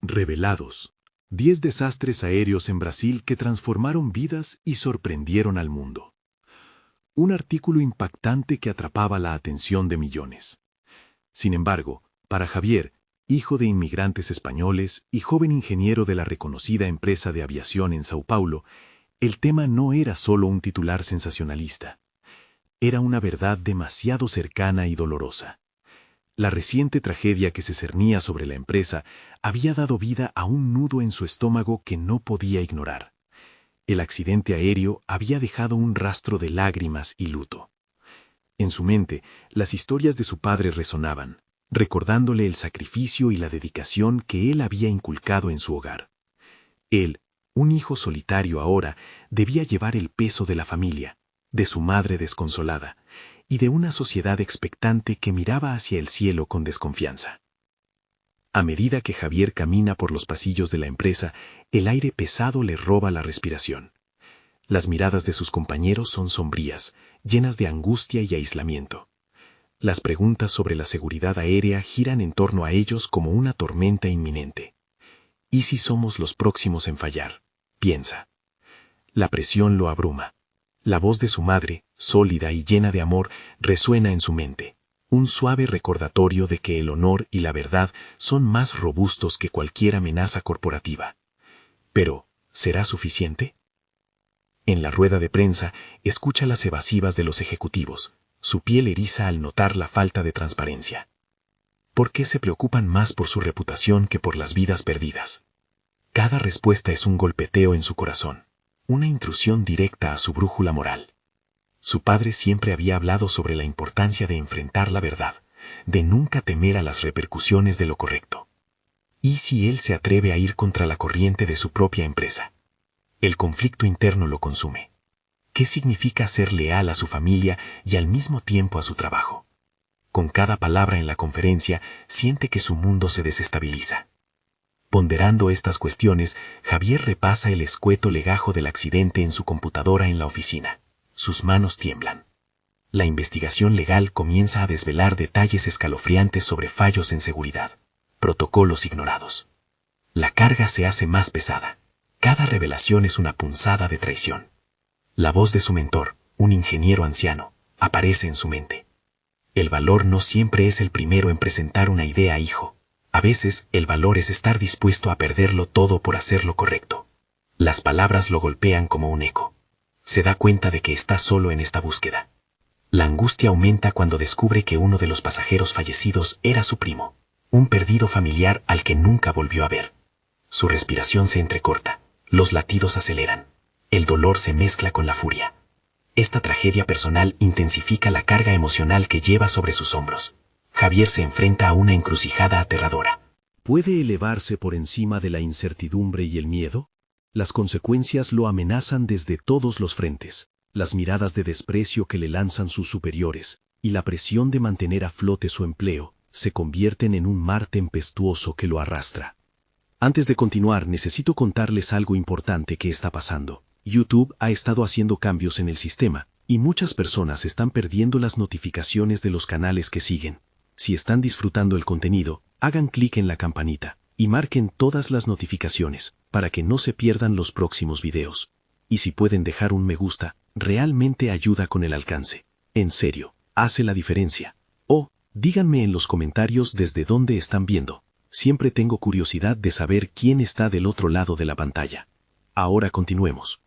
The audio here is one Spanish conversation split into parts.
Revelados. 10 desastres aéreos en Brasil que transformaron vidas y sorprendieron al mundo. Un artículo impactante que atrapaba la atención de millones. Sin embargo, para Javier, hijo de inmigrantes españoles y joven ingeniero de la reconocida empresa de aviación en Sao Paulo, el tema no era solo un titular sensacionalista. Era una verdad demasiado cercana y dolorosa. La reciente tragedia que se cernía sobre la empresa había dado vida a un nudo en su estómago que no podía ignorar. El accidente aéreo había dejado un rastro de lágrimas y luto. En su mente, las historias de su padre resonaban, recordándole el sacrificio y la dedicación que él había inculcado en su hogar. Él, un hijo solitario ahora, debía llevar el peso de la familia, de su madre desconsolada, y de una sociedad expectante que miraba hacia el cielo con desconfianza. A medida que Javier camina por los pasillos de la empresa, el aire pesado le roba la respiración. Las miradas de sus compañeros son sombrías, llenas de angustia y aislamiento. Las preguntas sobre la seguridad aérea giran en torno a ellos como una tormenta inminente. ¿Y si somos los próximos en fallar?, piensa. La presión lo abruma. La voz de su madre, sólida y llena de amor, resuena en su mente. Un suave recordatorio de que el honor y la verdad son más robustos que cualquier amenaza corporativa. Pero, ¿será suficiente? En la rueda de prensa, escucha las evasivas de los ejecutivos. Su piel eriza al notar la falta de transparencia. ¿Por qué se preocupan más por su reputación que por las vidas perdidas? Cada respuesta es un golpeteo en su corazón, una intrusión directa a su brújula moral. Su padre siempre había hablado sobre la importancia de enfrentar la verdad, de nunca temer a las repercusiones de lo correcto. ¿Y si él se atreve a ir contra la corriente de su propia empresa? El conflicto interno lo consume. ¿Qué significa ser leal a su familia y al mismo tiempo a su trabajo? Con cada palabra en la conferencia, siente que su mundo se desestabiliza. Ponderando estas cuestiones, Javier repasa el escueto legajo del accidente en su computadora en la oficina. Sus manos tiemblan. La investigación legal comienza a desvelar detalles escalofriantes sobre fallos en seguridad, protocolos ignorados. La carga se hace más pesada. Cada revelación es una punzada de traición. La voz de su mentor, un ingeniero anciano, aparece en su mente. El valor no siempre es el primero en presentar una idea, hijo. A veces, el valor es estar dispuesto a perderlo todo por hacer lo correcto. Las palabras lo golpean como un eco. Se da cuenta de que está solo en esta búsqueda. La angustia aumenta cuando descubre que uno de los pasajeros fallecidos era su primo, un perdido familiar al que nunca volvió a ver. Su respiración se entrecorta, los latidos aceleran, el dolor se mezcla con la furia. Esta tragedia personal intensifica la carga emocional que lleva sobre sus hombros. Javier se enfrenta a una encrucijada aterradora. ¿Puede elevarse por encima de la incertidumbre y el miedo? Las consecuencias lo amenazan desde todos los frentes. Las miradas de desprecio que le lanzan sus superiores y la presión de mantener a flote su empleo se convierten en un mar tempestuoso que lo arrastra. Antes de continuar, necesito contarles algo importante que está pasando. YouTube ha estado haciendo cambios en el sistema y muchas personas están perdiendo las notificaciones de los canales que siguen. Si están disfrutando el contenido, hagan clic en la campanita y marquen todas las notificaciones para que no se pierdan los próximos videos. Y si pueden dejar un me gusta, realmente ayuda con el alcance. En serio, hace la diferencia. O, díganme en los comentarios desde dónde están viendo. Siempre tengo curiosidad de saber quién está del otro lado de la pantalla. Ahora continuemos.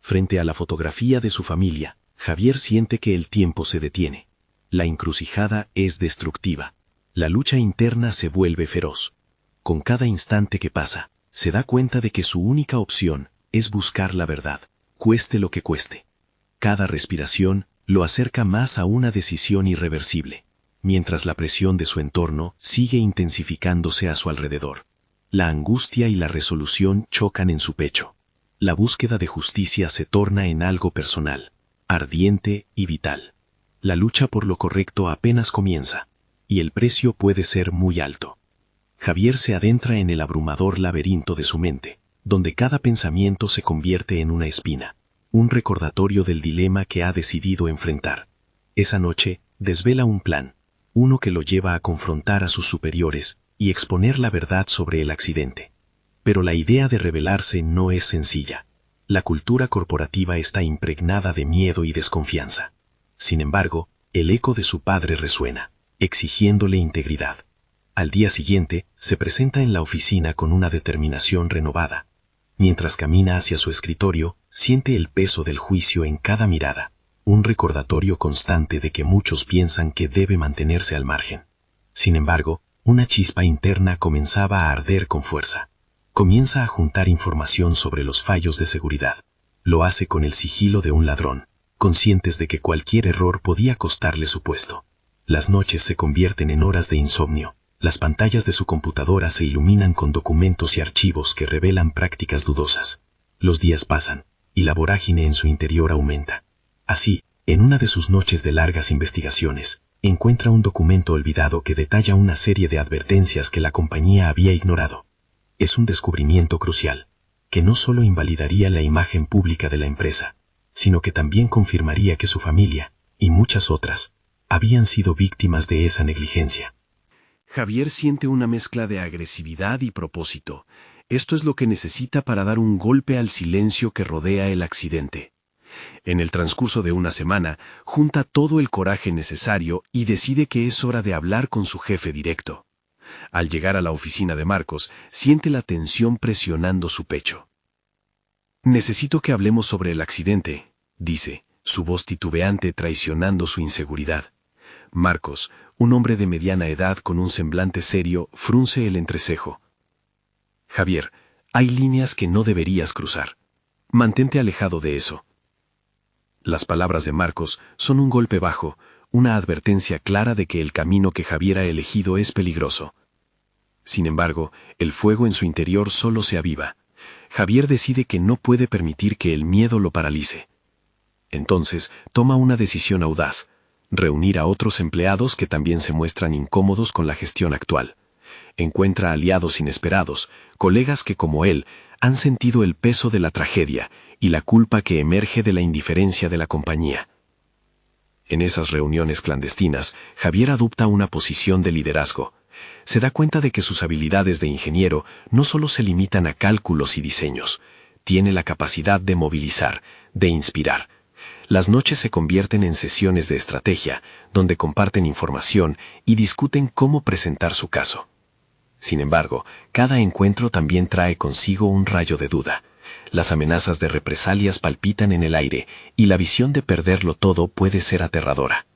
Frente a la fotografía de su familia, Javier siente que el tiempo se detiene. La encrucijada es destructiva. La lucha interna se vuelve feroz. Con cada instante que pasa, se da cuenta de que su única opción es buscar la verdad, cueste lo que cueste. Cada respiración lo acerca más a una decisión irreversible, mientras la presión de su entorno sigue intensificándose a su alrededor. La angustia y la resolución chocan en su pecho. La búsqueda de justicia se torna en algo personal, ardiente y vital. La lucha por lo correcto apenas comienza, y el precio puede ser muy alto. Javier se adentra en el abrumador laberinto de su mente, donde cada pensamiento se convierte en una espina, un recordatorio del dilema que ha decidido enfrentar. Esa noche, desvela un plan, uno que lo lleva a confrontar a sus superiores y exponer la verdad sobre el accidente. Pero la idea de rebelarse no es sencilla. La cultura corporativa está impregnada de miedo y desconfianza. Sin embargo, el eco de su padre resuena, exigiéndole integridad. Al día siguiente, se presenta en la oficina con una determinación renovada. Mientras camina hacia su escritorio, siente el peso del juicio en cada mirada, un recordatorio constante de que muchos piensan que debe mantenerse al margen. Sin embargo, una chispa interna comenzaba a arder con fuerza. Comienza a juntar información sobre los fallos de seguridad. Lo hace con el sigilo de un ladrón, conscientes de que cualquier error podía costarle su puesto. Las noches se convierten en horas de insomnio. Las pantallas de su computadora se iluminan con documentos y archivos que revelan prácticas dudosas. Los días pasan, y la vorágine en su interior aumenta. Así, en una de sus noches de largas investigaciones, encuentra un documento olvidado que detalla una serie de advertencias que la compañía había ignorado. Es un descubrimiento crucial, que no solo invalidaría la imagen pública de la empresa, sino que también confirmaría que su familia, y muchas otras, habían sido víctimas de esa negligencia. Javier siente una mezcla de agresividad y propósito. Esto es lo que necesita para dar un golpe al silencio que rodea el accidente. En el transcurso de una semana, junta todo el coraje necesario y decide que es hora de hablar con su jefe directo. Al llegar a la oficina de Marcos, siente la tensión presionando su pecho. «Necesito que hablemos sobre el accidente», dice, su voz titubeante traicionando su inseguridad. Marcos, un hombre de mediana edad con un semblante serio, frunce el entrecejo. «Javier, hay líneas que no deberías cruzar. Mantente alejado de eso». Las palabras de Marcos son un golpe bajo, una advertencia clara de que el camino que Javier ha elegido es peligroso. Sin embargo, el fuego en su interior solo se aviva. Javier decide que no puede permitir que el miedo lo paralice. Entonces, toma una decisión audaz: reunir a otros empleados que también se muestran incómodos con la gestión actual. Encuentra aliados inesperados, colegas que, como él, han sentido el peso de la tragedia y la culpa que emerge de la indiferencia de la compañía. En esas reuniones clandestinas, Javier adopta una posición de liderazgo. Se da cuenta de que sus habilidades de ingeniero no solo se limitan a cálculos y diseños, tiene la capacidad de movilizar, de inspirar. Las noches se convierten en sesiones de estrategia, donde comparten información y discuten cómo presentar su caso. Sin embargo, cada encuentro también trae consigo un rayo de duda. Las amenazas de represalias palpitan en el aire y la visión de perderlo todo puede ser aterradora.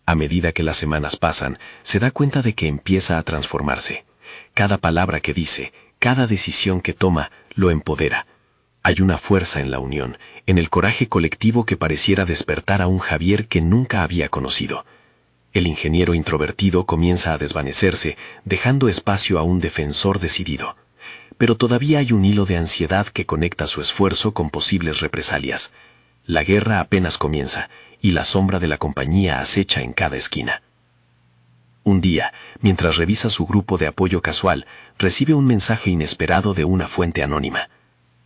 A medida que las semanas pasan, se da cuenta de que empieza a transformarse. Cada palabra que dice, cada decisión que toma, lo empodera. Hay una fuerza en la unión, en el coraje colectivo que pareciera despertar a un Javier que nunca había conocido. El ingeniero introvertido comienza a desvanecerse, dejando espacio a un defensor decidido. Pero todavía hay un hilo de ansiedad que conecta su esfuerzo con posibles represalias. La guerra apenas comienza, y la sombra de la compañía acecha en cada esquina. Un día, mientras revisa su grupo de apoyo casual, recibe un mensaje inesperado de una fuente anónima.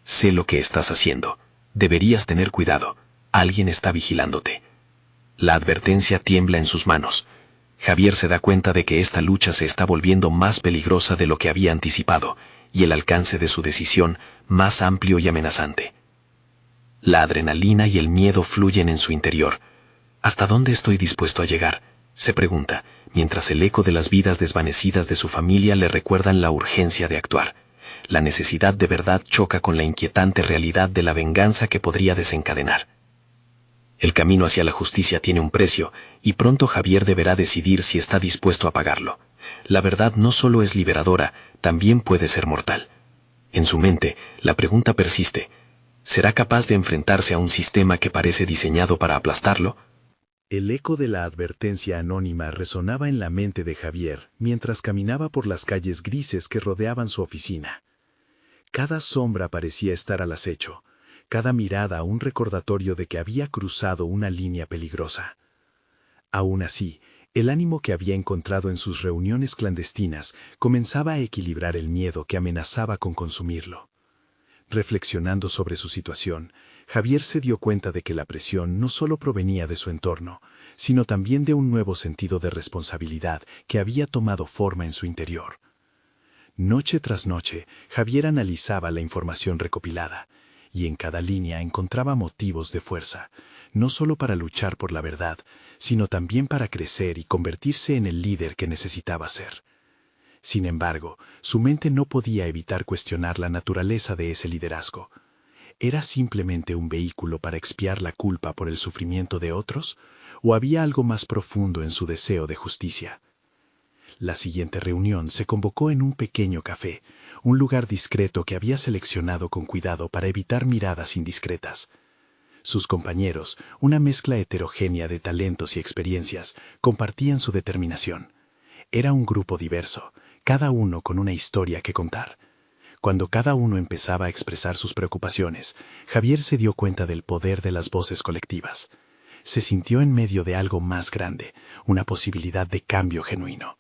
«Sé lo que estás haciendo. Deberías tener cuidado. Alguien está vigilándote». La advertencia tiembla en sus manos. Javier se da cuenta de que esta lucha se está volviendo más peligrosa de lo que había anticipado, y el alcance de su decisión más amplio y amenazante. La adrenalina y el miedo fluyen en su interior. ¿Hasta dónde estoy dispuesto a llegar?, se pregunta, mientras el eco de las vidas desvanecidas de su familia le recuerdan la urgencia de actuar. La necesidad de verdad choca con la inquietante realidad de la venganza que podría desencadenar. El camino hacia la justicia tiene un precio, y pronto Javier deberá decidir si está dispuesto a pagarlo. La verdad no solo es liberadora, también puede ser mortal. En su mente, la pregunta persiste: ¿será capaz de enfrentarse a un sistema que parece diseñado para aplastarlo? El eco de la advertencia anónima resonaba en la mente de Javier mientras caminaba por las calles grises que rodeaban su oficina. Cada sombra parecía estar al acecho, cada mirada un recordatorio de que había cruzado una línea peligrosa. Aún así, el ánimo que había encontrado en sus reuniones clandestinas comenzaba a equilibrar el miedo que amenazaba con consumirlo. Reflexionando sobre su situación, Javier se dio cuenta de que la presión no solo provenía de su entorno, sino también de un nuevo sentido de responsabilidad que había tomado forma en su interior. Noche tras noche, Javier analizaba la información recopilada, y en cada línea encontraba motivos de fuerza, no solo para luchar por la verdad, sino también para crecer y convertirse en el líder que necesitaba ser. Sin embargo, su mente no podía evitar cuestionar la naturaleza de ese liderazgo. ¿Era simplemente un vehículo para expiar la culpa por el sufrimiento de otros, o había algo más profundo en su deseo de justicia? La siguiente reunión se convocó en un pequeño café, un lugar discreto que había seleccionado con cuidado para evitar miradas indiscretas. Sus compañeros, una mezcla heterogénea de talentos y experiencias, compartían su determinación. Era un grupo diverso, cada uno con una historia que contar. Cuando cada uno empezaba a expresar sus preocupaciones, Javier se dio cuenta del poder de las voces colectivas. Se sintió en medio de algo más grande, una posibilidad de cambio genuino.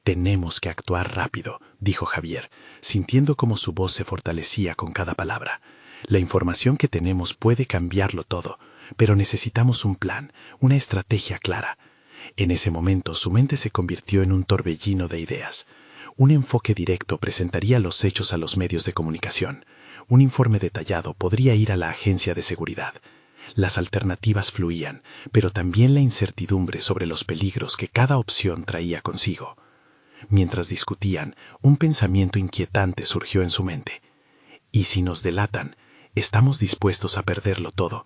«Tenemos que actuar rápido», dijo Javier, sintiendo cómo su voz se fortalecía con cada palabra. «La información que tenemos puede cambiarlo todo, pero necesitamos un plan, una estrategia clara». En ese momento su mente se convirtió en un torbellino de ideas. Un enfoque directo presentaría los hechos a los medios de comunicación. Un informe detallado podría ir a la agencia de seguridad. Las alternativas fluían, pero también la incertidumbre sobre los peligros que cada opción traía consigo. Mientras discutían, un pensamiento inquietante surgió en su mente. ¿Y si nos delatan? ¿Estamos dispuestos a perderlo todo?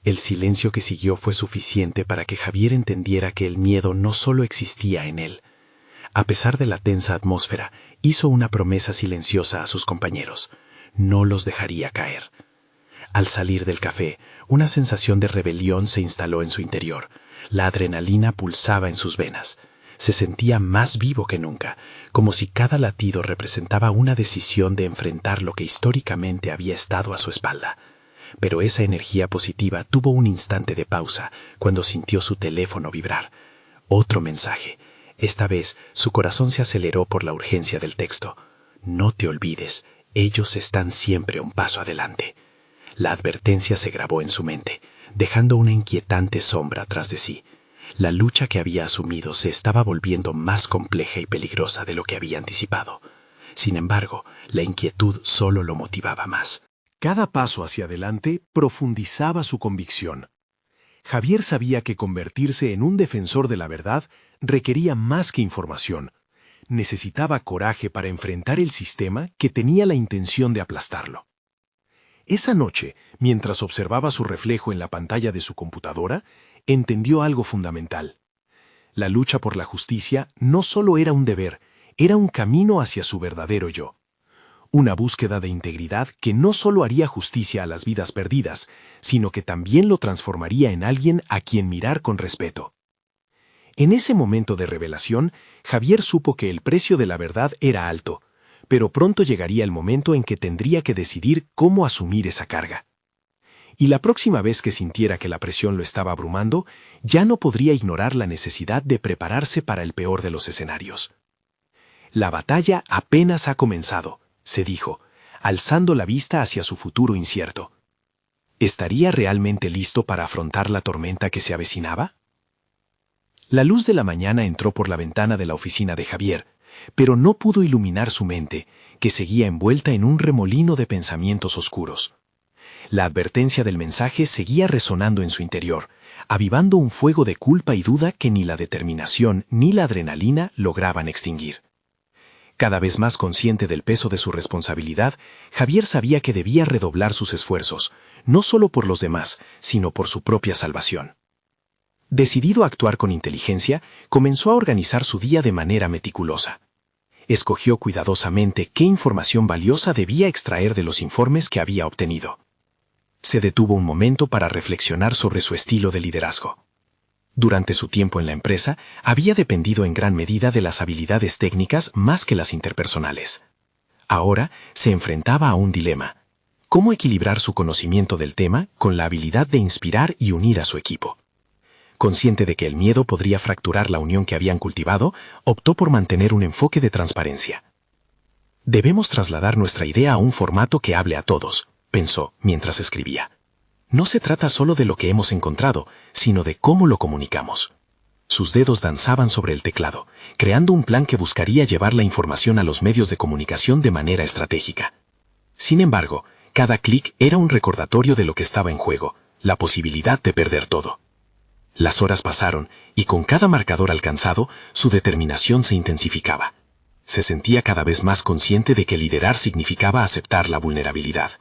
El silencio que siguió fue suficiente para que Javier entendiera que el miedo no solo existía en él. A pesar de la tensa atmósfera, hizo una promesa silenciosa a sus compañeros. No los dejaría caer. Al salir del café, una sensación de rebelión se instaló en su interior. La adrenalina pulsaba en sus venas. Se sentía más vivo que nunca, como si cada latido representaba una decisión de enfrentar lo que históricamente había estado a su espalda. Pero esa energía positiva tuvo un instante de pausa cuando sintió su teléfono vibrar. Otro mensaje. Esta vez su corazón se aceleró por la urgencia del texto. «No te olvides, ellos están siempre un paso adelante». La advertencia se grabó en su mente, dejando una inquietante sombra tras de sí. La lucha que había asumido se estaba volviendo más compleja y peligrosa de lo que había anticipado. Sin embargo, la inquietud solo lo motivaba más. Cada paso hacia adelante profundizaba su convicción. Javier sabía que convertirse en un defensor de la verdad requería más que información. Necesitaba coraje para enfrentar el sistema que tenía la intención de aplastarlo. Esa noche, mientras observaba su reflejo en la pantalla de su computadora, entendió algo fundamental. La lucha por la justicia no solo era un deber, era un camino hacia su verdadero yo. Una búsqueda de integridad que no solo haría justicia a las vidas perdidas, sino que también lo transformaría en alguien a quien mirar con respeto. En ese momento de revelación, Javier supo que el precio de la verdad era alto, pero pronto llegaría el momento en que tendría que decidir cómo asumir esa carga. Y la próxima vez que sintiera que la presión lo estaba abrumando, ya no podría ignorar la necesidad de prepararse para el peor de los escenarios. «La batalla apenas ha comenzado», se dijo, alzando la vista hacia su futuro incierto. ¿Estaría realmente listo para afrontar la tormenta que se avecinaba? La luz de la mañana entró por la ventana de la oficina de Javier, pero no pudo iluminar su mente, que seguía envuelta en un remolino de pensamientos oscuros. La advertencia del mensaje seguía resonando en su interior, avivando un fuego de culpa y duda que ni la determinación ni la adrenalina lograban extinguir. Cada vez más consciente del peso de su responsabilidad, Javier sabía que debía redoblar sus esfuerzos, no solo por los demás, sino por su propia salvación. Decidido a actuar con inteligencia, comenzó a organizar su día de manera meticulosa. Escogió cuidadosamente qué información valiosa debía extraer de los informes que había obtenido. Se detuvo un momento para reflexionar sobre su estilo de liderazgo. Durante su tiempo en la empresa, había dependido en gran medida de las habilidades técnicas más que las interpersonales. Ahora se enfrentaba a un dilema: ¿cómo equilibrar su conocimiento del tema con la habilidad de inspirar y unir a su equipo? Consciente de que el miedo podría fracturar la unión que habían cultivado, optó por mantener un enfoque de transparencia. «Debemos trasladar nuestra idea a un formato que hable a todos», pensó mientras escribía. No se trata solo de lo que hemos encontrado, sino de cómo lo comunicamos. Sus dedos danzaban sobre el teclado, creando un plan que buscaría llevar la información a los medios de comunicación de manera estratégica. Sin embargo, cada clic era un recordatorio de lo que estaba en juego, la posibilidad de perder todo. Las horas pasaron y con cada marcador alcanzado, su determinación se intensificaba. Se sentía cada vez más consciente de que liderar significaba aceptar la vulnerabilidad.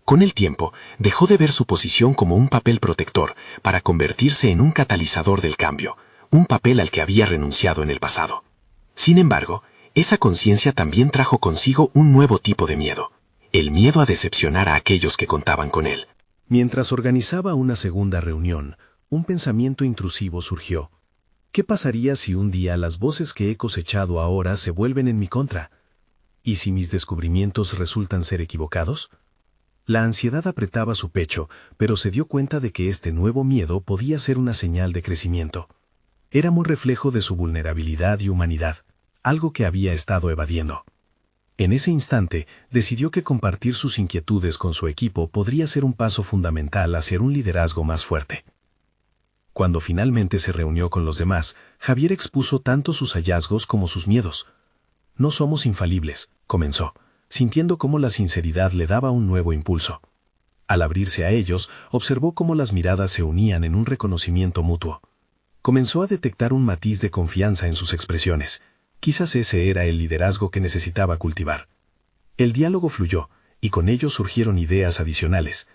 Con el tiempo, dejó de ver su posición como un papel protector para convertirse en un catalizador del cambio, un papel al que había renunciado en el pasado. Sin embargo, esa conciencia también trajo consigo un nuevo tipo de miedo, el miedo a decepcionar a aquellos que contaban con él. Mientras organizaba una segunda reunión, un pensamiento intrusivo surgió. ¿Qué pasaría si un día las voces que he cosechado ahora se vuelven en mi contra? ¿Y si mis descubrimientos resultan ser equivocados? La ansiedad apretaba su pecho, pero se dio cuenta de que este nuevo miedo podía ser una señal de crecimiento. Era un reflejo de su vulnerabilidad y humanidad, algo que había estado evadiendo. En ese instante, decidió que compartir sus inquietudes con su equipo podría ser un paso fundamental hacia un liderazgo más fuerte. Cuando finalmente se reunió con los demás, Javier expuso tanto sus hallazgos como sus miedos. No somos infalibles, comenzó, sintiendo cómo la sinceridad le daba un nuevo impulso. Al abrirse a ellos, observó cómo las miradas se unían en un reconocimiento mutuo. Comenzó a detectar un matiz de confianza en sus expresiones. Quizás ese era el liderazgo que necesitaba cultivar. El diálogo fluyó, y con ello surgieron ideas adicionales.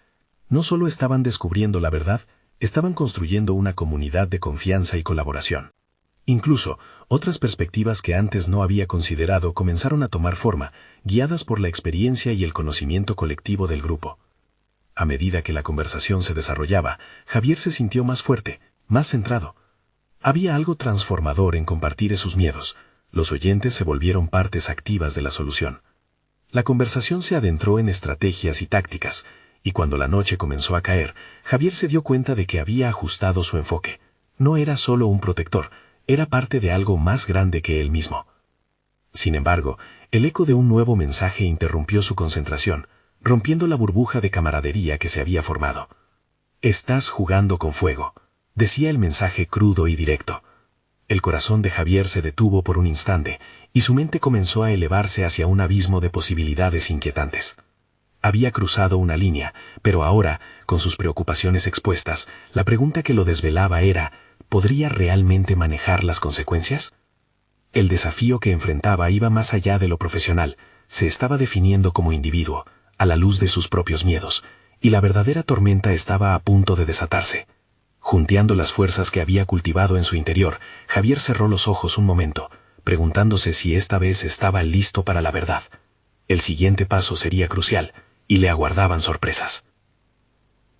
No solo estaban descubriendo la verdad, estaban construyendo una comunidad de confianza y colaboración. Incluso, otras perspectivas que antes no había considerado comenzaron a tomar forma, guiadas por la experiencia y el conocimiento colectivo del grupo. A medida que la conversación se desarrollaba, Javier se sintió más fuerte, más centrado. Había algo transformador en compartir esos miedos. Los oyentes se volvieron partes activas de la solución. La conversación se adentró en estrategias y tácticas, y cuando la noche comenzó a caer, Javier se dio cuenta de que había ajustado su enfoque. No era solo un protector, era parte de algo más grande que él mismo. Sin embargo, el eco de un nuevo mensaje interrumpió su concentración, rompiendo la burbuja de camaradería que se había formado. «Estás jugando con fuego», decía el mensaje crudo y directo. El corazón de Javier se detuvo por un instante, y su mente comenzó a elevarse hacia un abismo de posibilidades inquietantes. Había cruzado una línea, pero ahora, con sus preocupaciones expuestas, la pregunta que lo desvelaba era, ¿podría realmente manejar las consecuencias? El desafío que enfrentaba iba más allá de lo profesional, se estaba definiendo como individuo, a la luz de sus propios miedos, y la verdadera tormenta estaba a punto de desatarse. Junteando las fuerzas que había cultivado en su interior, Javier cerró los ojos un momento, preguntándose si esta vez estaba listo para la verdad. El siguiente paso sería crucial, y le aguardaban sorpresas.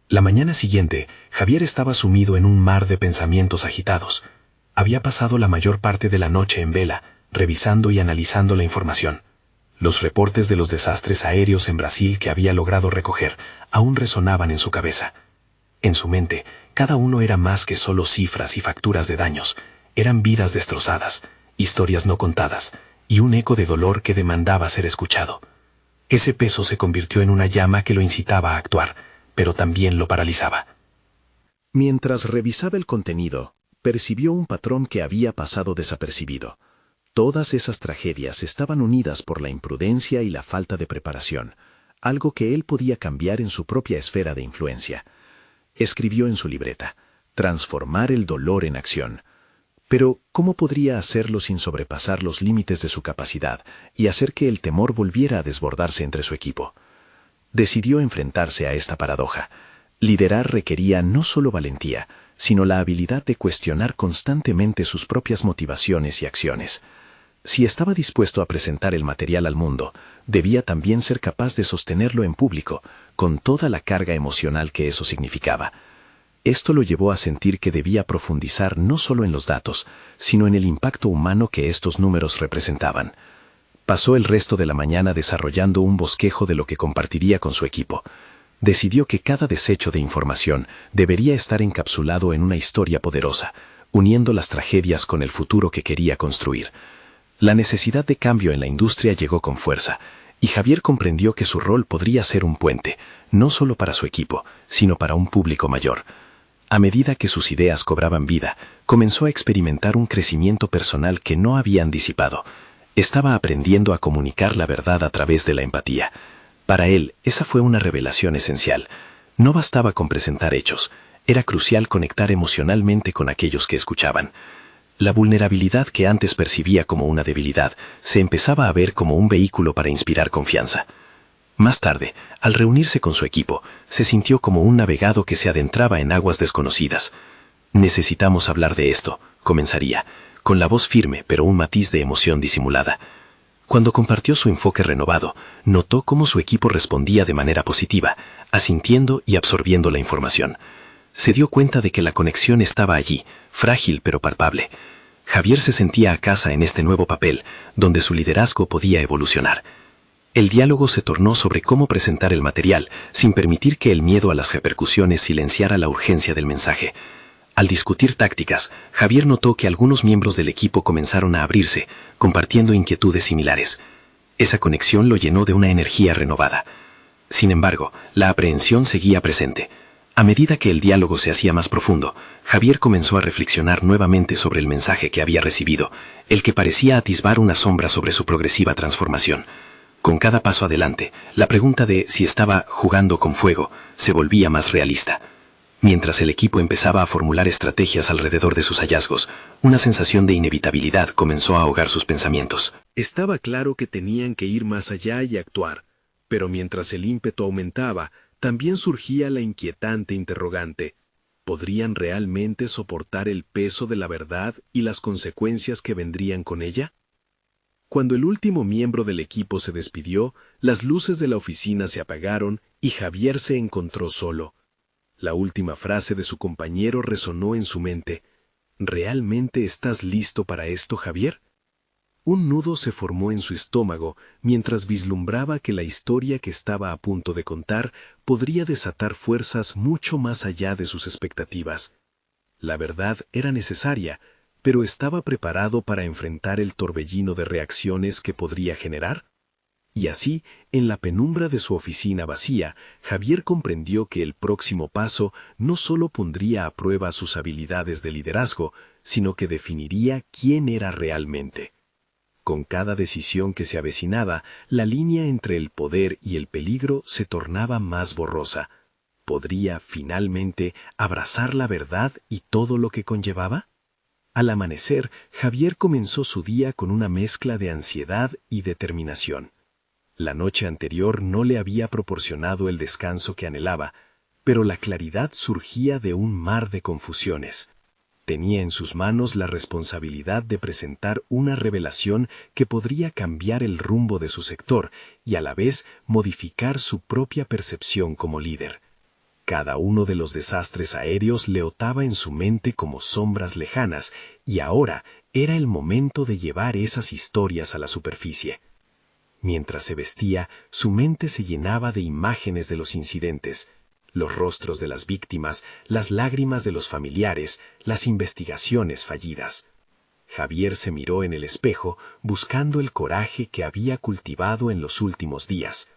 La mañana siguiente, Javier estaba sumido en un mar de pensamientos agitados. Había pasado la mayor parte de la noche en vela, revisando y analizando la información. Los reportes de los desastres aéreos en Brasil que había logrado recoger aún resonaban en su cabeza. En su mente, cada uno era más que solo cifras y facturas de daños. Eran vidas destrozadas, historias no contadas, y un eco de dolor que demandaba ser escuchado. Ese peso se convirtió en una llama que lo incitaba a actuar, pero también lo paralizaba. Mientras revisaba el contenido, percibió un patrón que había pasado desapercibido. Todas esas tragedias estaban unidas por la imprudencia y la falta de preparación, algo que él podía cambiar en su propia esfera de influencia. Escribió en su libreta, transformar el dolor en acción. Pero, ¿cómo podría hacerlo sin sobrepasar los límites de su capacidad y hacer que el temor volviera a desbordarse entre su equipo? Decidió enfrentarse a esta paradoja. Liderar requería no solo valentía, sino la habilidad de cuestionar constantemente sus propias motivaciones y acciones. Si estaba dispuesto a presentar el material al mundo, debía también ser capaz de sostenerlo en público, con toda la carga emocional que eso significaba. Esto lo llevó a sentir que debía profundizar no solo en los datos, sino en el impacto humano que estos números representaban. Pasó el resto de la mañana desarrollando un bosquejo de lo que compartiría con su equipo. Decidió que cada desecho de información debería estar encapsulado en una historia poderosa, uniendo las tragedias con el futuro que quería construir. La necesidad de cambio en la industria llegó con fuerza. y Javier comprendió que su rol podría ser un puente, no solo para su equipo, sino para un público mayor. A medida que sus ideas cobraban vida, comenzó a experimentar un crecimiento personal que no había anticipado. Estaba aprendiendo a comunicar la verdad a través de la empatía. Para él, esa fue una revelación esencial. No bastaba con presentar hechos, era crucial conectar emocionalmente con aquellos que escuchaban. La vulnerabilidad que antes percibía como una debilidad se empezaba a ver como un vehículo para inspirar confianza. Más tarde, al reunirse con su equipo, se sintió como un navegado que se adentraba en aguas desconocidas. «Necesitamos hablar de esto», comenzaría, con la voz firme pero un matiz de emoción disimulada. Cuando compartió su enfoque renovado, notó cómo su equipo respondía de manera positiva, asintiendo y absorbiendo la información. Se dio cuenta de que la conexión estaba allí, frágil pero palpable. Javier se sentía a casa en este nuevo papel, donde su liderazgo podía evolucionar. El diálogo se tornó sobre cómo presentar el material, sin permitir que el miedo a las repercusiones silenciara la urgencia del mensaje. Al discutir tácticas, Javier notó que algunos miembros del equipo comenzaron a abrirse, compartiendo inquietudes similares. Esa conexión lo llenó de una energía renovada. Sin embargo, la aprehensión seguía presente. A medida que el diálogo se hacía más profundo, Javier comenzó a reflexionar nuevamente sobre el mensaje que había recibido, el que parecía atisbar una sombra sobre su progresiva transformación. Con cada paso adelante, la pregunta de si estaba jugando con fuego se volvía más realista. Mientras el equipo empezaba a formular estrategias alrededor de sus hallazgos, una sensación de inevitabilidad comenzó a ahogar sus pensamientos. Estaba claro que tenían que ir más allá y actuar, pero mientras el ímpetu aumentaba, también surgía la inquietante interrogante: ¿podrían realmente soportar el peso de la verdad y las consecuencias que vendrían con ella? Cuando el último miembro del equipo se despidió, las luces de la oficina se apagaron y Javier se encontró solo. La última frase de su compañero resonó en su mente. ¿Realmente estás listo para esto, Javier? Un nudo se formó en su estómago mientras vislumbraba que la historia que estaba a punto de contar podría desatar fuerzas mucho más allá de sus expectativas. La verdad era necesaria, pero ¿estaba preparado para enfrentar el torbellino de reacciones que podría generar? Y así, en la penumbra de su oficina vacía, Javier comprendió que el próximo paso no solo pondría a prueba sus habilidades de liderazgo, sino que definiría quién era realmente. Con cada decisión que se avecinaba, la línea entre el poder y el peligro se tornaba más borrosa. ¿Podría, finalmente, abrazar la verdad y todo lo que conllevaba? Al amanecer, Javier comenzó su día con una mezcla de ansiedad y determinación. La noche anterior no le había proporcionado el descanso que anhelaba, pero la claridad surgía de un mar de confusiones. Tenía en sus manos la responsabilidad de presentar una revelación que podría cambiar el rumbo de su sector y a la vez modificar su propia percepción como líder. Cada uno de los desastres aéreos leotaba en su mente como sombras lejanas, y ahora era el momento de llevar esas historias a la superficie. Mientras se vestía, su mente se llenaba de imágenes de los incidentes, los rostros de las víctimas, las lágrimas de los familiares, las investigaciones fallidas. Javier se miró en el espejo, buscando el coraje que había cultivado en los últimos días.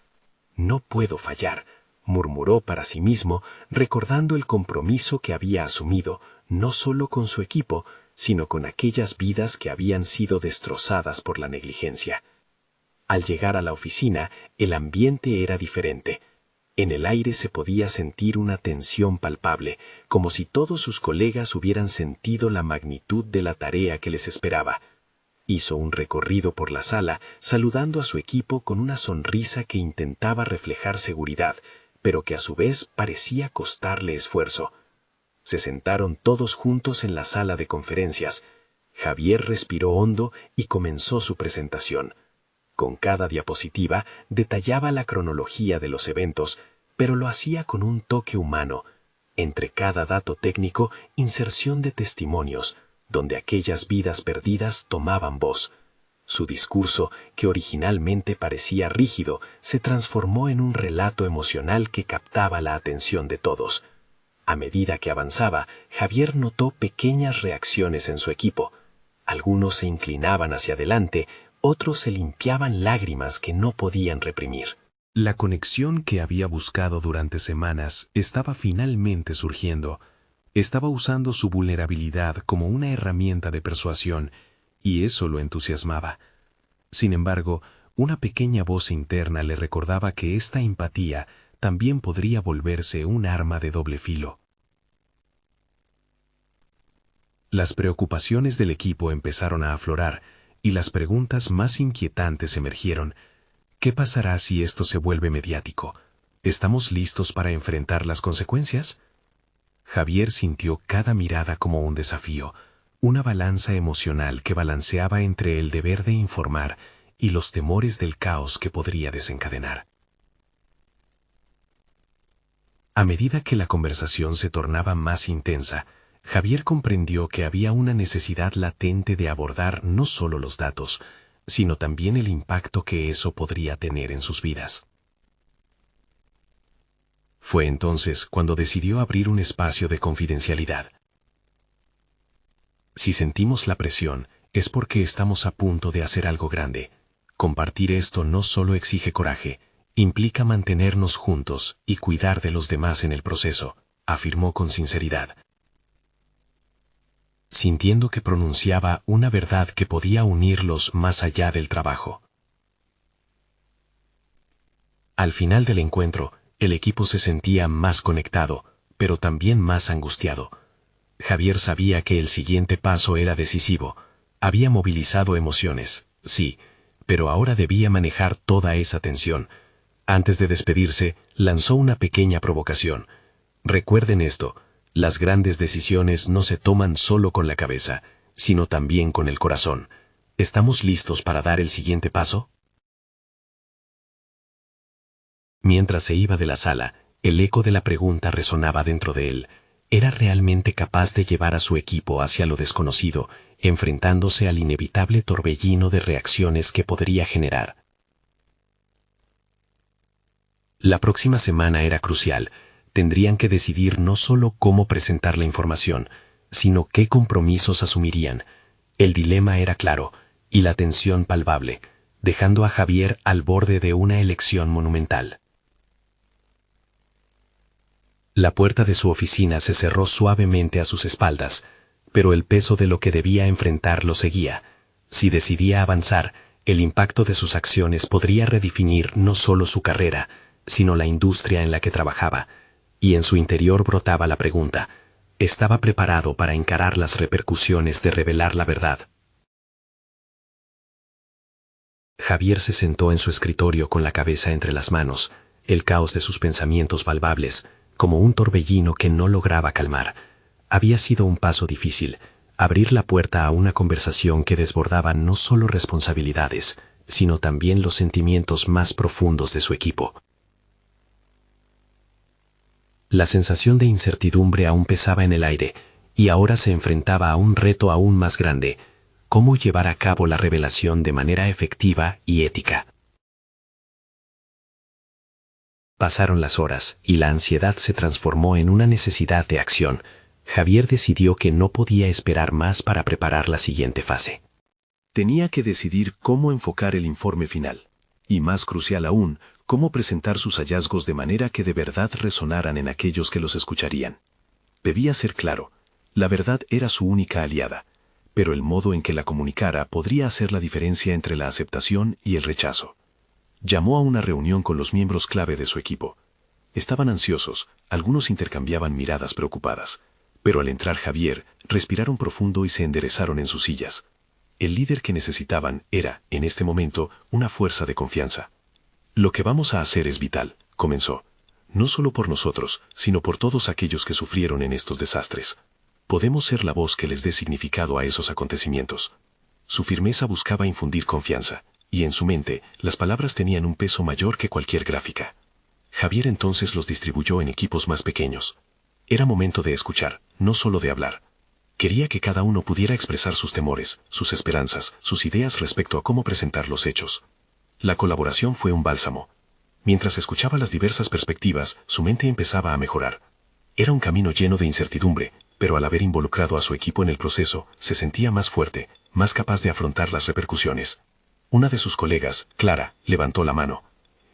«No puedo fallar», murmuró para sí mismo, recordando el compromiso que había asumido, no solo con su equipo, sino con aquellas vidas que habían sido destrozadas por la negligencia. Al llegar a la oficina, el ambiente era diferente. En el aire se podía sentir una tensión palpable, como si todos sus colegas hubieran sentido la magnitud de la tarea que les esperaba. Hizo un recorrido por la sala, saludando a su equipo con una sonrisa que intentaba reflejar seguridad, pero que a su vez parecía costarle esfuerzo. Se sentaron todos juntos en la sala de conferencias. Javier respiró hondo y comenzó su presentación. Con cada diapositiva detallaba la cronología de los eventos, pero lo hacía con un toque humano. Entre cada dato técnico, inserción de testimonios, donde aquellas vidas perdidas tomaban voz. Su discurso, que originalmente parecía rígido, se transformó en un relato emocional que captaba la atención de todos. A medida que avanzaba, Javier notó pequeñas reacciones en su equipo. Algunos se inclinaban hacia adelante, Otros se limpiaban lágrimas que no podían reprimir. La conexión que había buscado durante semanas estaba finalmente surgiendo. Estaba usando su vulnerabilidad como una herramienta de persuasión, y eso lo entusiasmaba. Sin embargo, una pequeña voz interna le recordaba que esta empatía también podría volverse un arma de doble filo. Las preocupaciones del equipo empezaron a aflorar, y las preguntas más inquietantes emergieron. ¿Qué pasará si esto se vuelve mediático? ¿Estamos listos para enfrentar las consecuencias? Javier sintió cada mirada como un desafío, una balanza emocional que balanceaba entre el deber de informar y los temores del caos que podría desencadenar. A medida que la conversación se tornaba más intensa, Javier comprendió que había una necesidad latente de abordar no solo los datos, sino también el impacto que eso podría tener en sus vidas. Fue entonces cuando decidió abrir un espacio de confidencialidad. Si sentimos la presión, es porque estamos a punto de hacer algo grande. Compartir esto no solo exige coraje, implica mantenernos juntos y cuidar de los demás en el proceso, afirmó con sinceridad, sintiendo que pronunciaba una verdad que podía unirlos más allá del trabajo. Al final del encuentro, el equipo se sentía más conectado, pero también más angustiado. Javier sabía que el siguiente paso era decisivo. Había movilizado emociones, sí, pero ahora debía manejar toda esa tensión. Antes de despedirse, lanzó una pequeña provocación. Recuerden esto. Las grandes decisiones no se toman solo con la cabeza, sino también con el corazón. ¿Estamos listos para dar el siguiente paso? Mientras se iba de la sala, el eco de la pregunta resonaba dentro de él. ¿Era realmente capaz de llevar a su equipo hacia lo desconocido, enfrentándose al inevitable torbellino de reacciones que podría generar? La próxima semana era crucial. Tendrían que decidir no solo cómo presentar la información, sino qué compromisos asumirían. El dilema era claro, y la tensión palpable, dejando a Javier al borde de una elección monumental. La puerta de su oficina se cerró suavemente a sus espaldas, pero el peso de lo que debía enfrentar lo seguía. Si decidía avanzar, el impacto de sus acciones podría redefinir no solo su carrera, sino la industria en la que trabajaba. Y en su interior brotaba la pregunta, ¿estaba preparado para encarar las repercusiones de revelar la verdad? Javier se sentó en su escritorio con la cabeza entre las manos, el caos de sus pensamientos palpables, como un torbellino que no lograba calmar. Había sido un paso difícil, abrir la puerta a una conversación que desbordaba no solo responsabilidades, sino también los sentimientos más profundos de su equipo. La sensación de incertidumbre aún pesaba en el aire, y ahora se enfrentaba a un reto aún más grande: cómo llevar a cabo la revelación de manera efectiva y ética. Pasaron las horas, y la ansiedad se transformó en una necesidad de acción. Javier decidió que no podía esperar más para preparar la siguiente fase. Tenía que decidir cómo enfocar el informe final, y más crucial aún, cómo presentar sus hallazgos de manera que de verdad resonaran en aquellos que los escucharían. Debía ser claro, la verdad era su única aliada, pero el modo en que la comunicara podría hacer la diferencia entre la aceptación y el rechazo. Llamó a una reunión con los miembros clave de su equipo. Estaban ansiosos, algunos intercambiaban miradas preocupadas, pero al entrar Javier, respiraron profundo y se enderezaron en sus sillas. El líder que necesitaban era, en este momento, una fuerza de confianza. Lo que vamos a hacer es vital, comenzó. No solo por nosotros, sino por todos aquellos que sufrieron en estos desastres. Podemos ser la voz que les dé significado a esos acontecimientos. Su firmeza buscaba infundir confianza, y en su mente, las palabras tenían un peso mayor que cualquier gráfica. Javier entonces los distribuyó en equipos más pequeños. Era momento de escuchar, no solo de hablar. Quería que cada uno pudiera expresar sus temores, sus esperanzas, sus ideas respecto a cómo presentar los hechos. La colaboración fue un bálsamo. Mientras escuchaba las diversas perspectivas, su mente empezaba a mejorar. Era un camino lleno de incertidumbre, pero al haber involucrado a su equipo en el proceso, se sentía más fuerte, más capaz de afrontar las repercusiones. Una de sus colegas, Clara, levantó la mano.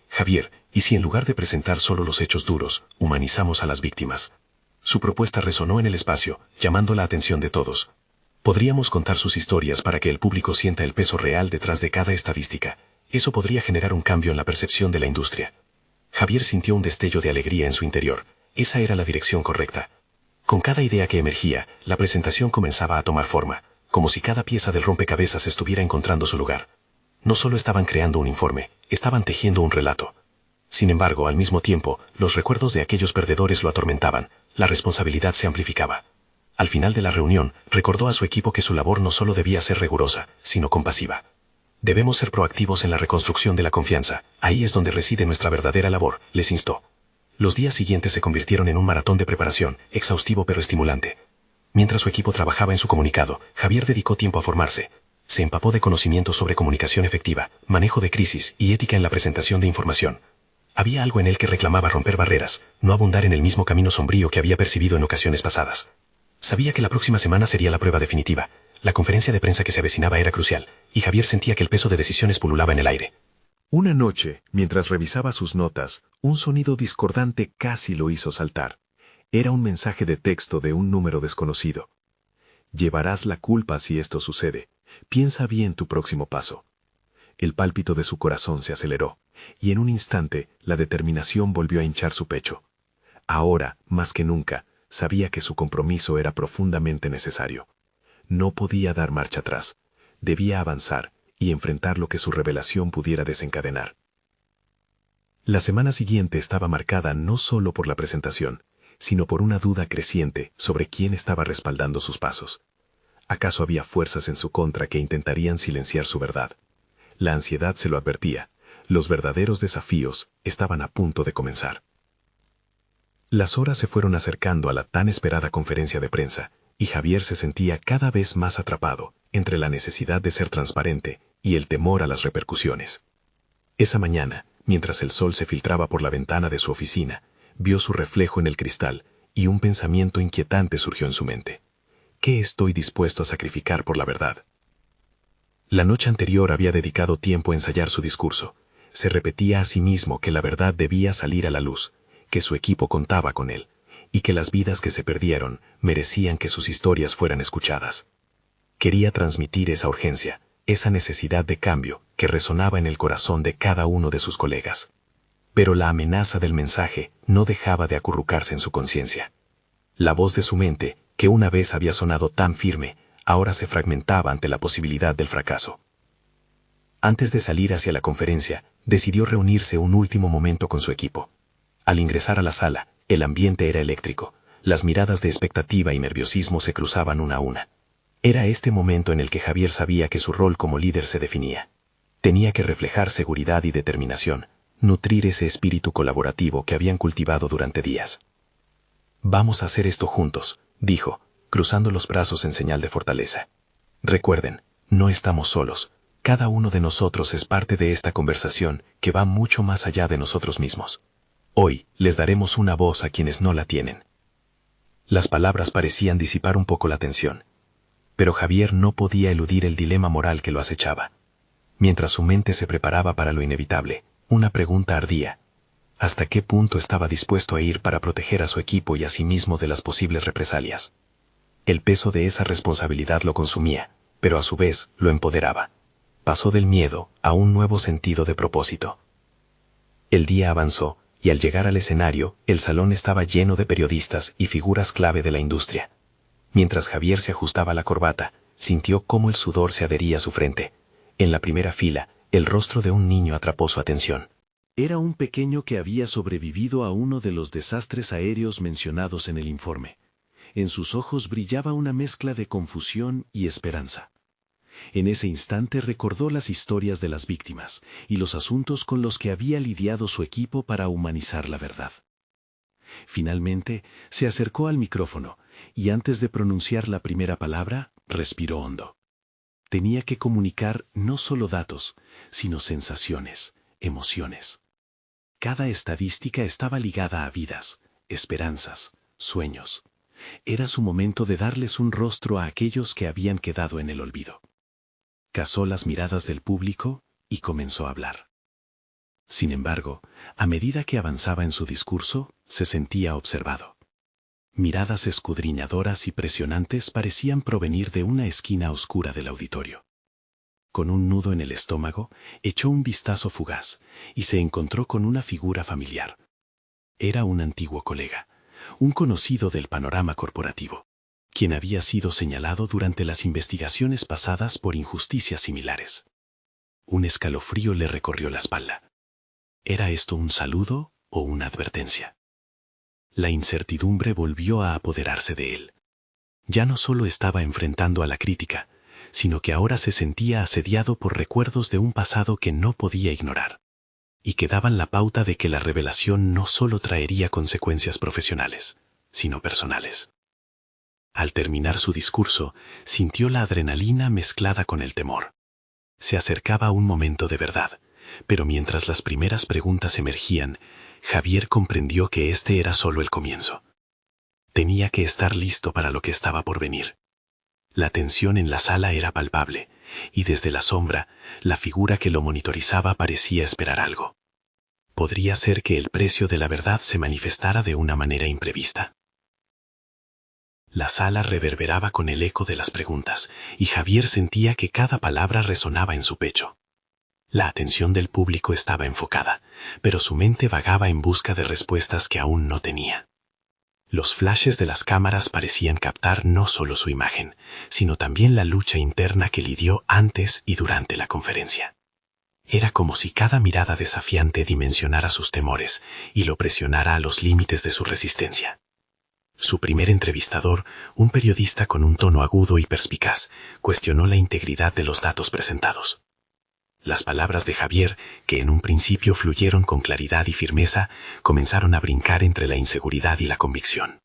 Javier, ¿y si en lugar de presentar solo los hechos duros, humanizamos a las víctimas? Su propuesta resonó en el espacio, llamando la atención de todos. Podríamos contar sus historias para que el público sienta el peso real detrás de cada estadística. Eso podría generar un cambio en la percepción de la industria. Javier sintió un destello de alegría en su interior. Esa era la dirección correcta. Con cada idea que emergía, la presentación comenzaba a tomar forma, como si cada pieza del rompecabezas estuviera encontrando su lugar. No solo estaban creando un informe, estaban tejiendo un relato. Sin embargo, al mismo tiempo, los recuerdos de aquellos perdedores lo atormentaban, la responsabilidad se amplificaba. Al final de la reunión, recordó a su equipo que su labor no solo debía ser rigurosa, sino compasiva. Debemos ser proactivos en la reconstrucción de la confianza, ahí es donde reside nuestra verdadera labor, les instó. Los días siguientes se convirtieron en un maratón de preparación, exhaustivo pero estimulante. Mientras su equipo trabajaba en su comunicado, Javier dedicó tiempo a formarse. Se empapó de conocimientos sobre comunicación efectiva, manejo de crisis y ética en la presentación de información. Había algo en él que reclamaba romper barreras, no abundar en el mismo camino sombrío que había percibido en ocasiones pasadas. Sabía que la próxima semana sería la prueba definitiva. La conferencia de prensa que se avecinaba era crucial, y Javier sentía que el peso de decisiones pululaba en el aire. Una noche, mientras revisaba sus notas, un sonido discordante casi lo hizo saltar. Era un mensaje de texto de un número desconocido. Llevarás la culpa si esto sucede. Piensa bien tu próximo paso. El pálpito de su corazón se aceleró, y en un instante la determinación volvió a hinchar su pecho. Ahora, más que nunca, sabía que su compromiso era profundamente necesario. No podía dar marcha atrás. Debía avanzar y enfrentar lo que su revelación pudiera desencadenar. La semana siguiente estaba marcada no solo por la presentación, sino por una duda creciente sobre quién estaba respaldando sus pasos. ¿Acaso había fuerzas en su contra que intentarían silenciar su verdad? La ansiedad se lo advertía. Los verdaderos desafíos estaban a punto de comenzar. Las horas se fueron acercando a la tan esperada conferencia de prensa, y Javier se sentía cada vez más atrapado entre la necesidad de ser transparente y el temor a las repercusiones. Esa mañana, mientras el sol se filtraba por la ventana de su oficina, vio su reflejo en el cristal y un pensamiento inquietante surgió en su mente. ¿Qué estoy dispuesto a sacrificar por la verdad? La noche anterior había dedicado tiempo a ensayar su discurso. Se repetía a sí mismo que la verdad debía salir a la luz, que su equipo contaba con él, y que las vidas que se perdieron merecían que sus historias fueran escuchadas. Quería transmitir esa urgencia, esa necesidad de cambio que resonaba en el corazón de cada uno de sus colegas. Pero la amenaza del mensaje no dejaba de acurrucarse en su conciencia. La voz de su mente, que una vez había sonado tan firme, ahora se fragmentaba ante la posibilidad del fracaso. Antes de salir hacia la conferencia, decidió reunirse un último momento con su equipo. Al ingresar a la sala, el ambiente era eléctrico. Las miradas de expectativa y nerviosismo se cruzaban una a una. Era este momento en el que Javier sabía que su rol como líder se definía. Tenía que reflejar seguridad y determinación, nutrir ese espíritu colaborativo que habían cultivado durante días. «Vamos a hacer esto juntos», dijo, cruzando los brazos en señal de fortaleza. «Recuerden, no estamos solos. Cada uno de nosotros es parte de esta conversación que va mucho más allá de nosotros mismos. Hoy les daremos una voz a quienes no la tienen». Las palabras parecían disipar un poco la tensión, pero Javier no podía eludir el dilema moral que lo acechaba. Mientras su mente se preparaba para lo inevitable, una pregunta ardía. ¿Hasta qué punto estaba dispuesto a ir para proteger a su equipo y a sí mismo de las posibles represalias? El peso de esa responsabilidad lo consumía, pero a su vez lo empoderaba. Pasó del miedo a un nuevo sentido de propósito. El día avanzó, y al llegar al escenario, el salón estaba lleno de periodistas y figuras clave de la industria. Mientras Javier se ajustaba la corbata, sintió cómo el sudor se adhería a su frente. En la primera fila, el rostro de un niño atrapó su atención. Era un pequeño que había sobrevivido a uno de los desastres aéreos mencionados en el informe. En sus ojos brillaba una mezcla de confusión y esperanza. En ese instante recordó las historias de las víctimas y los asuntos con los que había lidiado su equipo para humanizar la verdad. Finalmente, se acercó al micrófono y antes de pronunciar la primera palabra, respiró hondo. Tenía que comunicar no solo datos, sino sensaciones, emociones. Cada estadística estaba ligada a vidas, esperanzas, sueños. Era su momento de darles un rostro a aquellos que habían quedado en el olvido. Cazó las miradas del público y comenzó a hablar. Sin embargo, a medida que avanzaba en su discurso, se sentía observado. Miradas escudriñadoras y presionantes parecían provenir de una esquina oscura del auditorio. Con un nudo en el estómago, echó un vistazo fugaz y se encontró con una figura familiar. Era un antiguo colega, un conocido del panorama corporativo, quien había sido señalado durante las investigaciones pasadas por injusticias similares. Un escalofrío le recorrió la espalda. ¿Era esto un saludo o una advertencia? La incertidumbre volvió a apoderarse de él. Ya no solo estaba enfrentando a la crítica, sino que ahora se sentía asediado por recuerdos de un pasado que no podía ignorar, y que daban la pauta de que la revelación no solo traería consecuencias profesionales, sino personales. Al terminar su discurso, sintió la adrenalina mezclada con el temor. Se acercaba un momento de verdad, pero mientras las primeras preguntas emergían, Javier comprendió que este era solo el comienzo. Tenía que estar listo para lo que estaba por venir. La tensión en la sala era palpable, y desde la sombra, la figura que lo monitorizaba parecía esperar algo. Podría ser que el precio de la verdad se manifestara de una manera imprevista. La sala reverberaba con el eco de las preguntas, y Javier sentía que cada palabra resonaba en su pecho. La atención del público estaba enfocada, pero su mente vagaba en busca de respuestas que aún no tenía. Los flashes de las cámaras parecían captar no solo su imagen, sino también la lucha interna que lidió antes y durante la conferencia. Era como si cada mirada desafiante dimensionara sus temores y lo presionara a los límites de su resistencia. Su primer entrevistador, un periodista con un tono agudo y perspicaz, cuestionó la integridad de los datos presentados. Las palabras de Javier, que en un principio fluyeron con claridad y firmeza, comenzaron a brincar entre la inseguridad y la convicción.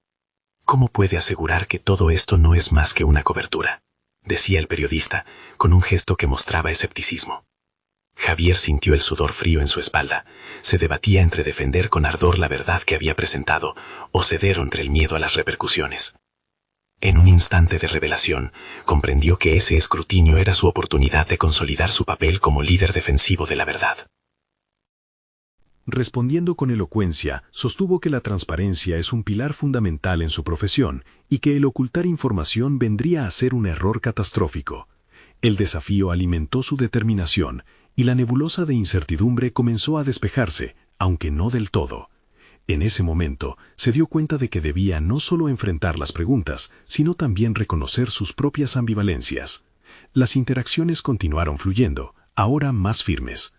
¿Cómo puede asegurar que todo esto no es más que una cobertura?, decía el periodista, con un gesto que mostraba escepticismo. Javier sintió el sudor frío en su espalda. Se debatía entre defender con ardor la verdad que había presentado o ceder entre el miedo a las repercusiones. En un instante de revelación, comprendió que ese escrutinio era su oportunidad de consolidar su papel como líder defensivo de la verdad. Respondiendo con elocuencia, sostuvo que la transparencia es un pilar fundamental en su profesión y que el ocultar información vendría a ser un error catastrófico. El desafío alimentó su determinación y la nebulosa de incertidumbre comenzó a despejarse, aunque no del todo. En ese momento, se dio cuenta de que debía no solo enfrentar las preguntas, sino también reconocer sus propias ambivalencias. Las interacciones continuaron fluyendo, ahora más firmes.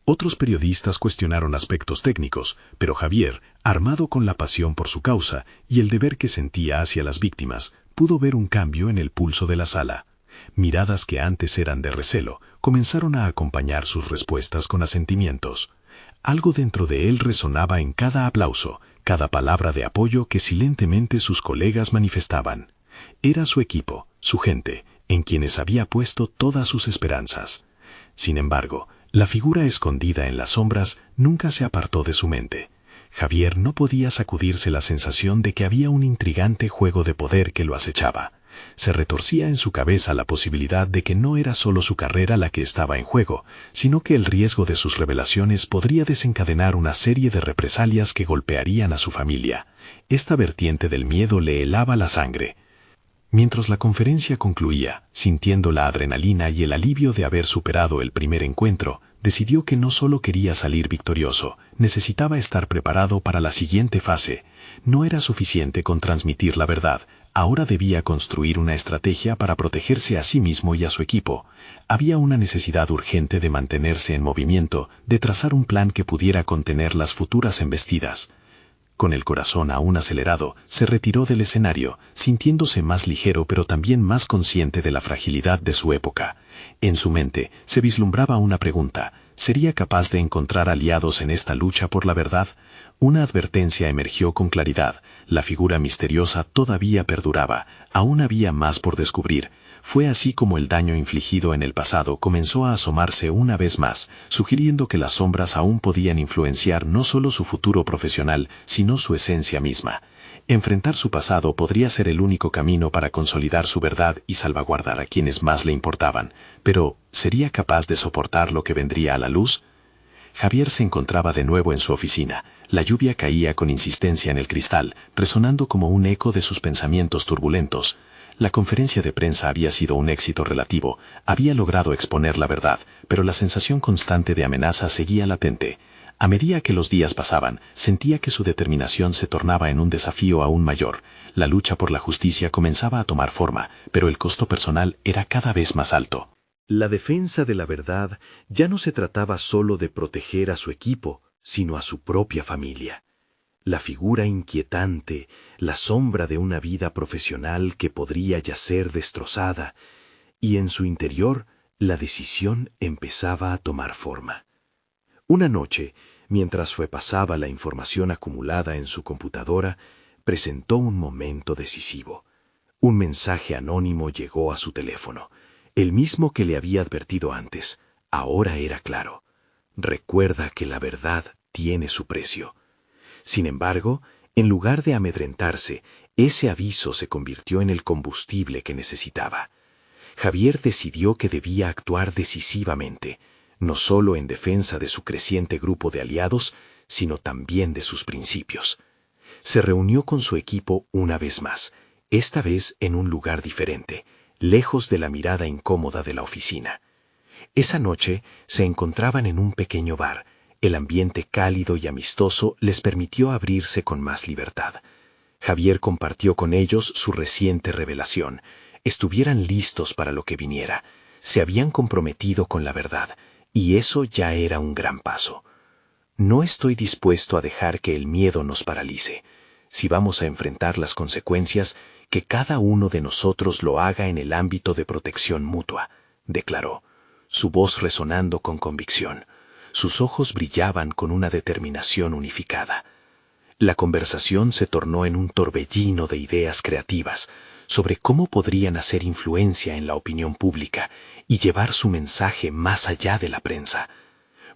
Otros periodistas cuestionaron aspectos técnicos, pero Javier, armado con la pasión por su causa y el deber que sentía hacia las víctimas, pudo ver un cambio en el pulso de la sala. Miradas que antes eran de recelo, comenzaron a acompañar sus respuestas con asentimientos. Algo dentro de él resonaba en cada aplauso, cada palabra de apoyo que silentemente sus colegas manifestaban. Era su equipo, su gente, en quienes había puesto todas sus esperanzas. Sin embargo, la figura escondida en las sombras nunca se apartó de su mente. Javier no podía sacudirse la sensación de que había un intrigante juego de poder que lo acechaba. Se retorcía en su cabeza la posibilidad de que no era solo su carrera la que estaba en juego, sino que el riesgo de sus revelaciones podría desencadenar una serie de represalias que golpearían a su familia. Esta vertiente del miedo le helaba la sangre. Mientras la conferencia concluía, sintiendo la adrenalina y el alivio de haber superado el primer encuentro, decidió que no solo quería salir victorioso, necesitaba estar preparado para la siguiente fase. No era suficiente con transmitir la verdad. Ahora debía construir una estrategia para protegerse a sí mismo y a su equipo. Había una necesidad urgente de mantenerse en movimiento, de trazar un plan que pudiera contener las futuras embestidas. Con el corazón aún acelerado, se retiró del escenario, sintiéndose más ligero pero también más consciente de la fragilidad de su época. En su mente se vislumbraba una pregunta: ¿sería capaz de encontrar aliados en esta lucha por la verdad? Una advertencia emergió con claridad. La figura misteriosa todavía perduraba, aún había más por descubrir. Fue así como el daño infligido en el pasado comenzó a asomarse una vez más, sugiriendo que las sombras aún podían influenciar no solo su futuro profesional, sino su esencia misma. Enfrentar su pasado podría ser el único camino para consolidar su verdad y salvaguardar a quienes más le importaban, pero ¿sería capaz de soportar lo que vendría a la luz? Javier se encontraba de nuevo en su oficina. La lluvia caía con insistencia en el cristal, resonando como un eco de sus pensamientos turbulentos. La conferencia de prensa había sido un éxito relativo, había logrado exponer la verdad, pero la sensación constante de amenaza seguía latente. A medida que los días pasaban, sentía que su determinación se tornaba en un desafío aún mayor. La lucha por la justicia comenzaba a tomar forma, pero el costo personal era cada vez más alto. La defensa de la verdad ya no se trataba solo de proteger a su equipo, sino a su propia familia. La figura inquietante, la sombra de una vida profesional que podría yacer destrozada, y en su interior la decisión empezaba a tomar forma. Una noche, mientras repasaba la información acumulada en su computadora, presentó un momento decisivo. Un mensaje anónimo llegó a su teléfono, el mismo que le había advertido antes. Ahora era claro. Recuerda que la verdad tiene su precio. Sin embargo, en lugar de amedrentarse, ese aviso se convirtió en el combustible que necesitaba. Javier decidió que debía actuar decisivamente, no solo en defensa de su creciente grupo de aliados, sino también de sus principios. Se reunió con su equipo una vez más, esta vez en un lugar diferente, lejos de la mirada incómoda de la oficina. Esa noche se encontraban en un pequeño bar. El ambiente cálido y amistoso les permitió abrirse con más libertad. Javier compartió con ellos su reciente revelación. Estuvieran listos para lo que viniera. Se habían comprometido con la verdad, y eso ya era un gran paso. No estoy dispuesto a dejar que el miedo nos paralice. Si vamos a enfrentar las consecuencias, que cada uno de nosotros lo haga en el ámbito de protección mutua, declaró, su voz resonando con convicción. Sus ojos brillaban con una determinación unificada. La conversación se tornó en un torbellino de ideas creativas sobre cómo podrían hacer influencia en la opinión pública y llevar su mensaje más allá de la prensa.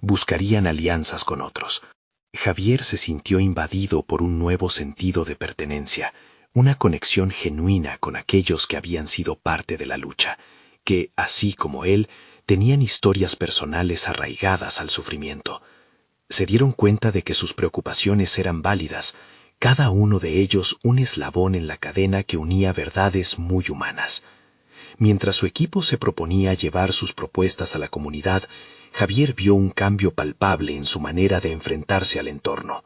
Buscarían alianzas con otros. Javier se sintió invadido por un nuevo sentido de pertenencia, una conexión genuina con aquellos que habían sido parte de la lucha, que, así como él, tenían historias personales arraigadas al sufrimiento. Se dieron cuenta de que sus preocupaciones eran válidas, cada uno de ellos un eslabón en la cadena que unía verdades muy humanas. Mientras su equipo se proponía llevar sus propuestas a la comunidad, Javier vio un cambio palpable en su manera de enfrentarse al entorno.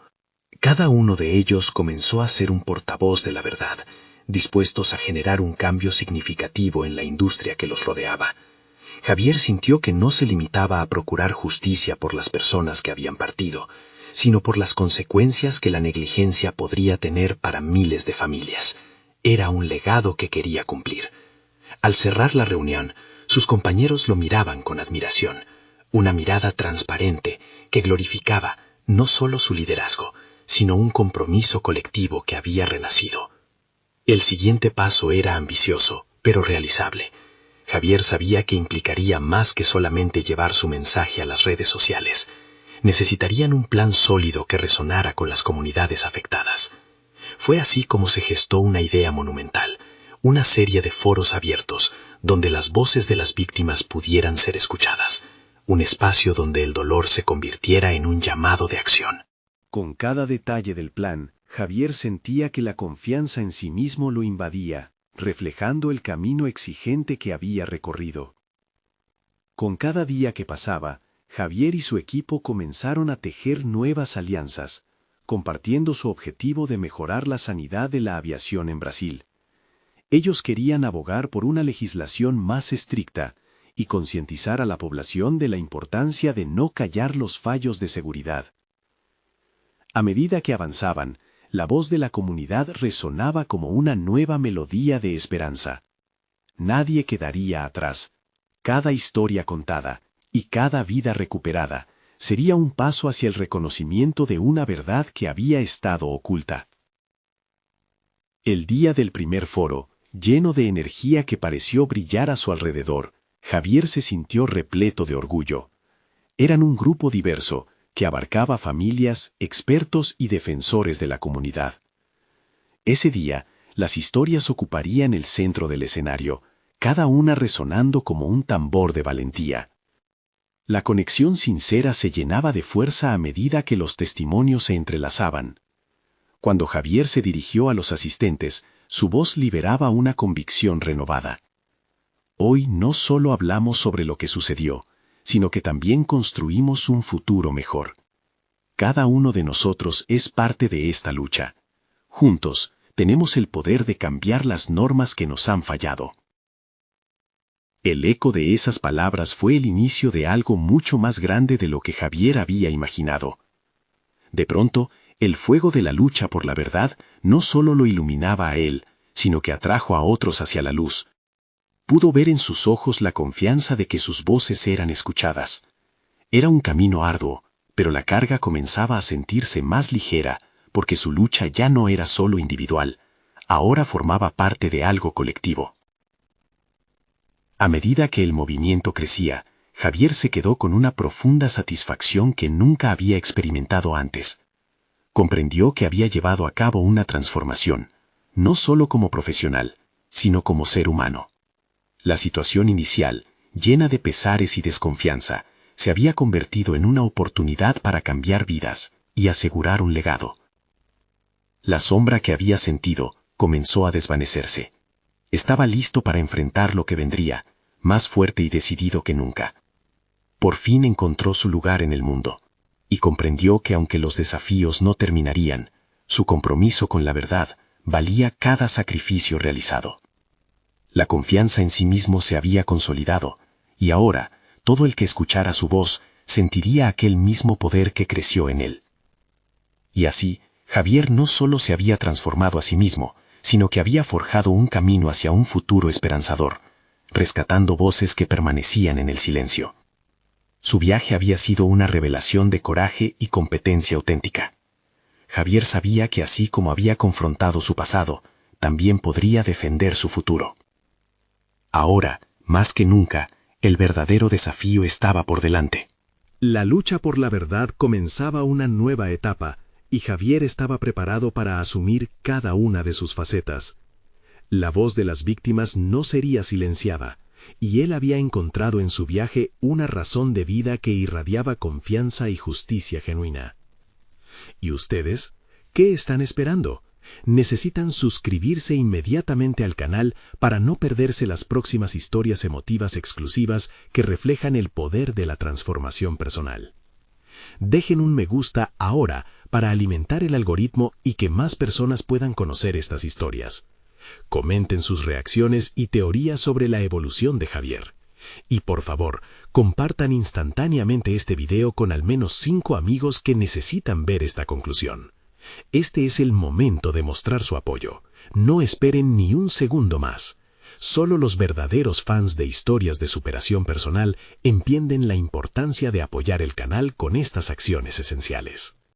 Cada uno de ellos comenzó a ser un portavoz de la verdad, dispuestos a generar un cambio significativo en la industria que los rodeaba. Javier sintió que no se limitaba a procurar justicia por las personas que habían partido, sino por las consecuencias que la negligencia podría tener para miles de familias. Era un legado que quería cumplir. Al cerrar la reunión, sus compañeros lo miraban con admiración, una mirada transparente que glorificaba no solo su liderazgo, sino un compromiso colectivo que había renacido. El siguiente paso era ambicioso, pero realizable. Javier sabía que implicaría más que solamente llevar su mensaje a las redes sociales. Necesitarían un plan sólido que resonara con las comunidades afectadas. Fue así como se gestó una idea monumental, una serie de foros abiertos, donde las voces de las víctimas pudieran ser escuchadas, un espacio donde el dolor se convirtiera en un llamado de acción. Con cada detalle del plan, Javier sentía que la confianza en sí mismo lo invadía, reflejando el camino exigente que había recorrido. Con cada día que pasaba, Javier y su equipo comenzaron a tejer nuevas alianzas, compartiendo su objetivo de mejorar la sanidad de la aviación en Brasil. Ellos querían abogar por una legislación más estricta y concientizar a la población de la importancia de no callar los fallos de seguridad. A medida que avanzaban, la voz de la comunidad resonaba como una nueva melodía de esperanza. Nadie quedaría atrás. Cada historia contada y cada vida recuperada sería un paso hacia el reconocimiento de una verdad que había estado oculta. El día del primer foro, lleno de energía que pareció brillar a su alrededor, Javier se sintió repleto de orgullo. Eran un grupo diverso, que abarcaba familias, expertos y defensores de la comunidad. Ese día, las historias ocuparían el centro del escenario, cada una resonando como un tambor de valentía. La conexión sincera se llenaba de fuerza a medida que los testimonios se entrelazaban. Cuando Javier se dirigió a los asistentes, su voz liberaba una convicción renovada. Hoy no solo hablamos sobre lo que sucedió, sino que también construimos un futuro mejor. Cada uno de nosotros es parte de esta lucha. Juntos, tenemos el poder de cambiar las normas que nos han fallado. El eco de esas palabras fue el inicio de algo mucho más grande de lo que Javier había imaginado. De pronto, el fuego de la lucha por la verdad no solo lo iluminaba a él, sino que atrajo a otros hacia la luz. Pudo ver en sus ojos la confianza de que sus voces eran escuchadas. Era un camino arduo, pero la carga comenzaba a sentirse más ligera, porque su lucha ya no era solo individual, ahora formaba parte de algo colectivo. A medida que el movimiento crecía, Javier se quedó con una profunda satisfacción que nunca había experimentado antes. Comprendió que había llevado a cabo una transformación, no solo como profesional, sino como ser humano. La situación inicial, llena de pesares y desconfianza, se había convertido en una oportunidad para cambiar vidas y asegurar un legado. La sombra que había sentido comenzó a desvanecerse. Estaba listo para enfrentar lo que vendría, más fuerte y decidido que nunca. Por fin encontró su lugar en el mundo, y comprendió que aunque los desafíos no terminarían, su compromiso con la verdad valía cada sacrificio realizado. La confianza en sí mismo se había consolidado, y ahora, todo el que escuchara su voz sentiría aquel mismo poder que creció en él. Y así, Javier no solo se había transformado a sí mismo, sino que había forjado un camino hacia un futuro esperanzador, rescatando voces que permanecían en el silencio. Su viaje había sido una revelación de coraje y competencia auténtica. Javier sabía que así como había confrontado su pasado, también podría defender su futuro. Ahora, más que nunca, el verdadero desafío estaba por delante. La lucha por la verdad comenzaba una nueva etapa, y Javier estaba preparado para asumir cada una de sus facetas. La voz de las víctimas no sería silenciada, y él había encontrado en su viaje una razón de vida que irradiaba confianza y justicia genuina. ¿Y ustedes? ¿Qué están esperando? Necesitan suscribirse inmediatamente al canal para no perderse las próximas historias emotivas exclusivas que reflejan el poder de la transformación personal. Dejen un me gusta ahora para alimentar el algoritmo y que más personas puedan conocer estas historias. Comenten sus reacciones y teorías sobre la evolución de Javier. Y por favor, compartan instantáneamente este video con al menos 5 amigos que necesitan ver esta conclusión. Este es el momento de mostrar su apoyo. No esperen ni un segundo más. Solo los verdaderos fans de historias de superación personal entienden la importancia de apoyar el canal con estas acciones esenciales.